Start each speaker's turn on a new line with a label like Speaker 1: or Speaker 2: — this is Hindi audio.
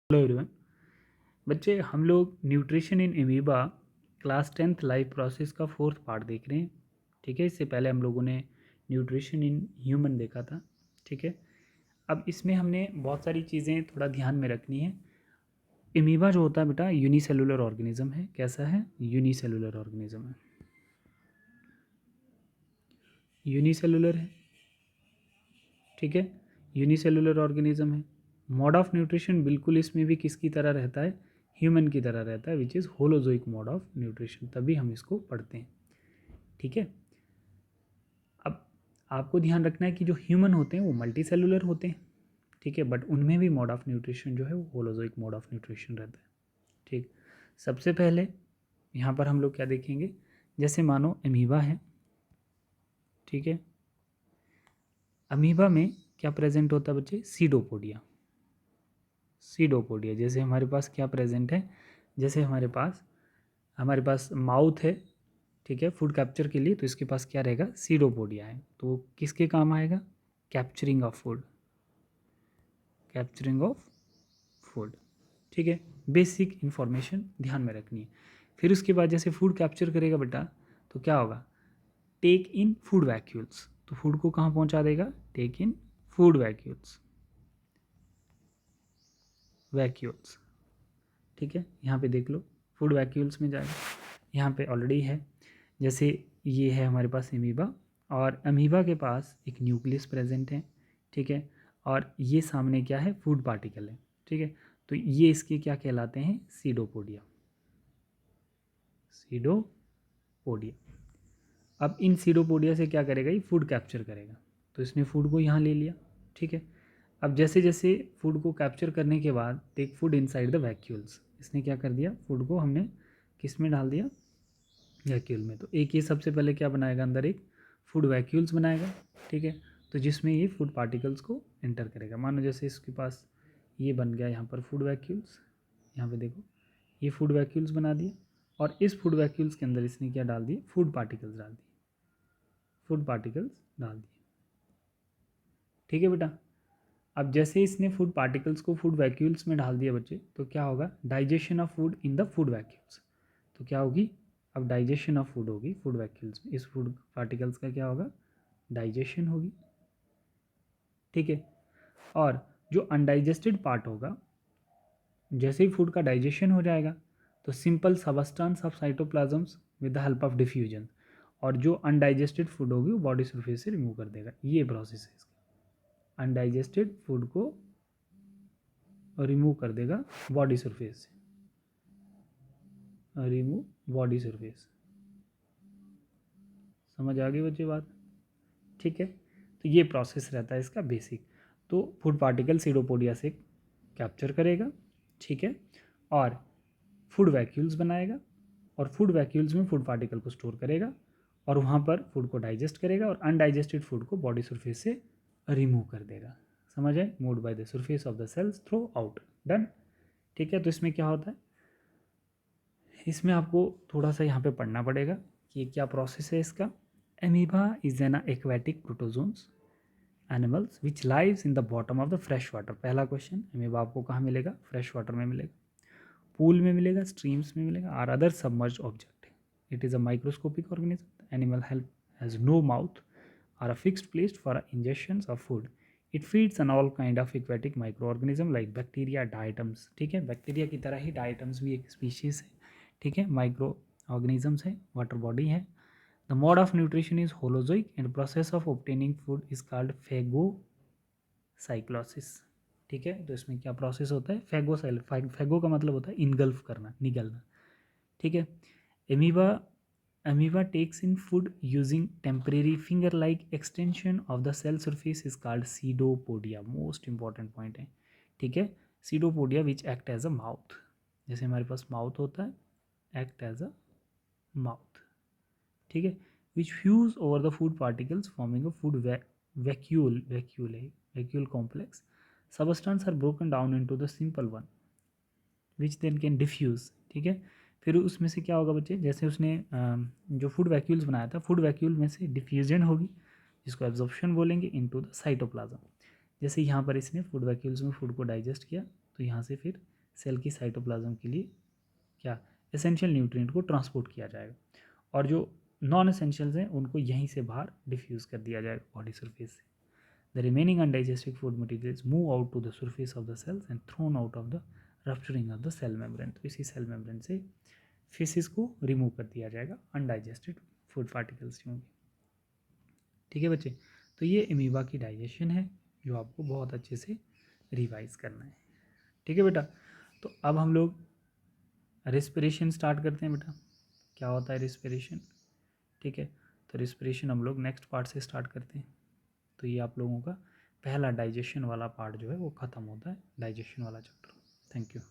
Speaker 1: Hello everyone. बच्चे, हम लोग nutrition in amoeba class 10th life process का 4th पार्ट देख रहे हैं। ठीक है, इससे पहले हम लोगों ने न्यूट्रिशन इन ह्यूमन देखा था। ठीक है, अब इसमें हमने बहुत सारी चीज़ें थोड़ा ध्यान में रखनी है। एमीबा जो होता है बेटा यूनिसेलुलर ऑर्गेनिज्म है। कैसा है? यूनिसेलुलर ऑर्गेनिज्म है। यूनिसेलुलर है। ठीक है, यूनिसेलुलर ऑर्गेनिज्म है। मोड ऑफ न्यूट्रिशन बिल्कुल इसमें भी किसकी तरह रहता है? ह्यूमन की तरह रहता है, which is holozoic mode of nutrition, तभी हम इसको पढ़ते हैं। ठीक है, अब आपको ध्यान रखना है कि जो ह्यूमन होते हैं वो मल्टी सेलुलर होते हैं। ठीक है, बट उनमें भी मोड ऑफ न्यूट्रिशन जो है वो होलोजोइक मोड ऑफ न्यूट्रिशन रहता है। ठीक, सबसे पहले यहाँ पर हम लोग क्या देखेंगे? जैसे मानो अमीबा है। ठीक है, अमीबा में क्या प्रेजेंट होता है बच्चे? सीडोपोडिया। सीडोपोडिया जैसे हमारे पास क्या प्रेजेंट है? जैसे हमारे पास माउथ है। ठीक है, फूड कैप्चर के लिए, तो इसके पास क्या रहेगा? सीडोपोडिया है। तो किसके काम आएगा? Capturing of food. Capturing of food. ठीक है, बेसिक इन्फॉर्मेशन ध्यान में रखनी है। फिर उसके बाद जैसे फूड कैप्चर करेगा बेटा, तो क्या होगा? Take in food vacuoles. तो फूड को कहाँ पहुँचा देगा? Take in food vacuoles. Vacuoles. ठीक है, यहाँ पे देख लो, फूड वैक्यूल्स में जाएगा। यहाँ पे ऑलरेडी है। जैसे ये है हमारे पास अमीबा, और अमीबा के पास एक न्यूक्लियस प्रेजेंट है। ठीक है, और ये सामने क्या है? फूड पार्टिकल है। ठीक है, तो ये इसके क्या कहलाते हैं? सीडोपोडिया। सीडोपोडिया। अब इन सीडोपोडिया से क्या करेगा? ये फूड कैप्चर करेगा। तो इसने फूड को यहाँ ले लिया। ठीक है, अब जैसे जैसे फूड को कैप्चर करने के बाद take food inside the vacuoles, इसने क्या कर दिया? फूड को हमने किस में डाल दिया? वैक्यूल में। तो एक ये सबसे पहले क्या बनाएगा? अंदर एक फूड वैक्यूल्स बनाएगा। ठीक है, तो जिसमें ये फूड पार्टिकल्स को एंटर करेगा। मानो जैसे इसके पास ये बन गया यहाँ पर फूड वैक्यूल्स। यहाँ पे देखो, ये फूड वैक्यूल्स बना दिए, और इस फूड वैक्यूल्स के अंदर इसने क्या डाल दिए? फूड पार्टिकल्स डाल दिए। फूड पार्टिकल्स डाल दिए। ठीक है बेटा, अब जैसे इसने फूड पार्टिकल्स को फूड वैक्यूल्स में डाल दिया बच्चे, तो क्या होगा? Digestion of food in the food vacuoles. तो क्या होगी? अब डाइजेशन ऑफ फूड होगी फूड वैक्यूल्स में। इस फूड पार्टिकल्स का क्या होगा? डाइजेशन होगी। ठीक है, और जो अनडाइजेस्टेड पार्ट होगा, जैसे ही फूड का डाइजेशन हो जाएगा, तो simple substance of cytoplasms with the help of diffusion, और जो अनडाइजेस्टेड फूड होगी वो बॉडी सरफेस से रिमूव कर देगा। ये प्रोसेस है इसका। अनडाइजेस्टेड फूड को रिमूव कर देगा बॉडी सरफेस से। Remove body surface. समझ आ गई बच्चे बात? ठीक है, तो ये प्रोसेस रहता है इसका बेसिक। तो फूड पार्टिकल सीडोपोडिया से कैप्चर करेगा। ठीक है, और फूड वैक्यूल्स बनाएगा, और फूड वैक्यूल्स में फूड पार्टिकल को स्टोर करेगा, और वहाँ पर फूड को डाइजेस्ट करेगा, और अनडाइजेस्टेड फूड को बॉडी सरफेस से रिमूव कर देगा। समझ आए? Moved by the surface of the cells throughout. Done. ठीक है, तो इसमें क्या होता है? इसमें आपको थोड़ा सा यहाँ पे पढ़ना पड़ेगा कि ये क्या प्रोसेस है इसका। Amoeba is an aquatic protozoans animals which lives in the bottom of the fresh water. पहला क्वेश्चन, एमीबा आपको कहाँ मिलेगा? फ्रेश वाटर में मिलेगा, पूल में मिलेगा, स्ट्रीम्स में मिलेगा, और other submerged object. It is a microscopic organism. Animal help has no mouth or a fixed place for ingestions of food. It feeds on all kind of aquatic microorganism like bacteria, diatoms. ठीक है, बैक्टीरिया की तरह ही डायटम्स भी एक स्पीशीज है। ठीक है, माइक्रो ऑर्गेनिजम्स है, वाटर बॉडी है। The mode of nutrition is holozoic and process of obtaining food is called phagocytosis. ठीक है, तो इसमें क्या प्रोसेस होता है? फेगो का मतलब होता है इनगल्फ करना, निगलना। ठीक है, amoeba Amoeba takes in food using temporary finger-like extension of the cell surface is called pseudopodia. Most important point है। ठीक है, pseudopodia which act as a mouth। जैसे हमारे पास माउथ होता है, act as a mouth। ठीक है, which fuse over the food particles forming a food vacuole complex। Substance are broken down into the simple one which then can diffuse. ठीक है, फिर उसमें से क्या होगा बच्चे? जैसे उसने जो फूड वैक्यूल्स बनाया था, फूड वैक्यूल में से डिफ्यूजन होगी, जिसको एब्जॉर्प्शन बोलेंगे, इनटू द साइटोप्लाज्म। जैसे यहाँ पर इसने फूड वैक्यूल्स में फूड को डाइजेस्ट किया, तो यहाँ से फिर सेल की साइटोप्लाज्म के लिए क्या एसेंशियल न्यूट्रिएंट को ट्रांसपोर्ट किया जाएगा, और जो नॉन एसेंशियल्स हैं उनको यहीं से बाहर डिफ्यूज़ कर दिया जाएगा बॉडी सरफेस से। The remaining undigestive food materials move out to the surface of the cells and thrown out of the rupturing of the cell membrane. तो इसी सेल मेम्ब्रेन से फेसिस को रिमूव कर दिया जाएगा अनडाइजेस्टेड फूड पार्टिकल्स होंगे। ठीक है बच्चे, तो ये अमीबा की डाइजेशन है जो आपको बहुत अच्छे से रिवाइज करना है। ठीक है बेटा, तो अब हम लोग रेस्पिरेशन स्टार्ट करते हैं बेटा। क्या होता है रेस्पिरेशन? ठीक है, तो रेस्पिरेशन हम लोग नेक्स्ट पार्ट से स्टार्ट करते हैं। तो ये आप लोगों का पहला डाइजेशन वाला पार्ट जो है वो ख़त्म होता है, डाइजेशन वाला चैप्टर। Thank you.